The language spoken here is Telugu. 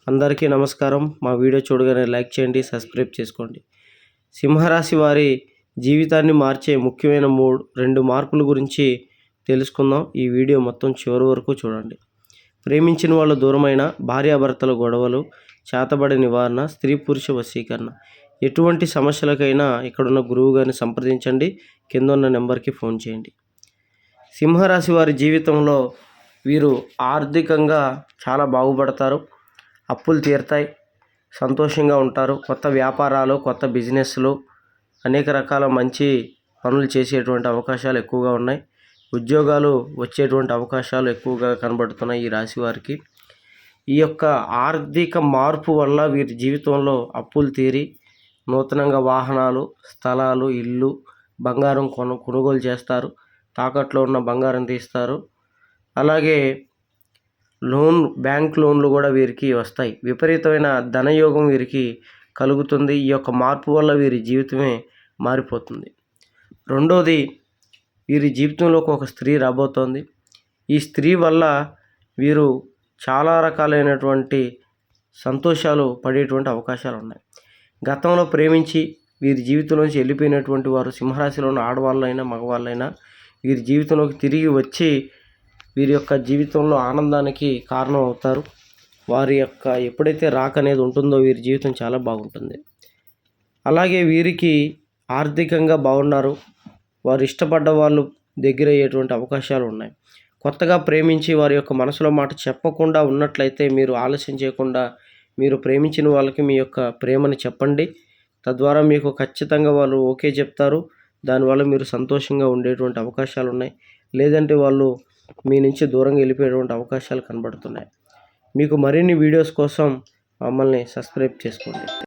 అందరికీ నమస్కారం. మా వీడియో చూడగానే లైక్ చేయండి, సబ్స్క్రైబ్ చేసుకోండి. సింహరాశి వారి జీవితాన్ని మార్చే ముఖ్యమైన రెండు మార్పుల గురించి తెలుసుకుందాం. ఈ వీడియో మొత్తం చివరి వరకు చూడండి. ప్రేమించిన వాళ్ళు దూరమైన, భార్యాభర్తల గొడవలు, చేతబడి నివారణ, స్త్రీ పురుష వశీకరణ, ఎటువంటి సమస్యలకైనా ఇక్కడున్న గురువు గారిని సంప్రదించండి. కింద ఉన్న నెంబర్కి ఫోన్ చేయండి. సింహరాశి వారి జీవితంలో వీరు ఆర్థికంగా చాలా బాగుపడతారు. అప్పులు తీరుతాయి, సంతోషంగా ఉంటారు. కొత్త వ్యాపారాలు, కొత్త బిజినెస్లు, అనేక రకాల మంచి పనులు చేసేటువంటి అవకాశాలు ఎక్కువగా ఉన్నాయి. ఉద్యోగాలు వచ్చేటువంటి అవకాశాలు ఎక్కువగా కనబడుతున్నాయి ఈ రాశి వారికి. ఈ యొక్క ఆర్థిక మార్పు వల్ల వీరి జీవితంలో అప్పులు తీరి నూతనంగా వాహనాలు, స్థలాలు, ఇల్లు, బంగారం కొనుగోలు చేస్తారు. తాకట్లో ఉన్న బంగారం తీస్తారు. అలాగే బ్యాంక్ లోన్లు కూడా వీరికి వస్తాయి. విపరీతమైన ధనయోగం వీరికి కలుగుతుంది. ఈ యొక్క మార్పు వల్ల వీరి జీవితమే మారిపోతుంది. రెండోది, వీరి జీవితంలోకి ఒక స్త్రీ రాబోతోంది. ఈ స్త్రీ వల్ల వీరు చాలా రకాలైనటువంటి సంతోషాలు పడేటువంటి అవకాశాలు ఉన్నాయి. గతంలో ప్రేమించి వీరి జీవితంలోంచి వెళ్ళిపోయినటువంటి వారు, సింహరాశిలో ఉన్న ఆడవాళ్ళైనా మగవాళ్ళైనా, వీరి జీవితంలోకి తిరిగి వచ్చి వీరి యొక్క జీవితంలో ఆనందానికి కారణం అవుతారు. వారి యొక్క ఎప్పుడైతే రాక అనేది ఉంటుందో వీరి జీవితం చాలా బాగుంటుంది. అలాగే వీరికి ఆర్థికంగా బాగున్నారు. వారు ఇష్టపడ్డ వాళ్ళు దగ్గర అయ్యేటువంటి అవకాశాలు ఉన్నాయి. కొత్తగా ప్రేమించి వారి యొక్క మనసులో మాట చెప్పకుండా ఉన్నట్లయితే మీరు ఆలస్యం చేయకుండా మీరు ప్రేమించిన వాళ్ళకి మీ యొక్క ప్రేమని చెప్పండి. తద్వారా మీకు ఖచ్చితంగా వాళ్ళు ఓకే చెప్తారు. దానివల్ల మీరు సంతోషంగా ఉండేటువంటి అవకాశాలు ఉన్నాయి. లేదంటే వాళ్ళు మీ నుంచి దూరంగా వెళ్ళిపోయేటువంటి అవకాశాలు కనబడుతున్నాయి. మీకు మరిన్ని వీడియోస్ కోసం మమ్మల్ని సబ్స్క్రైబ్ చేసుకోండి.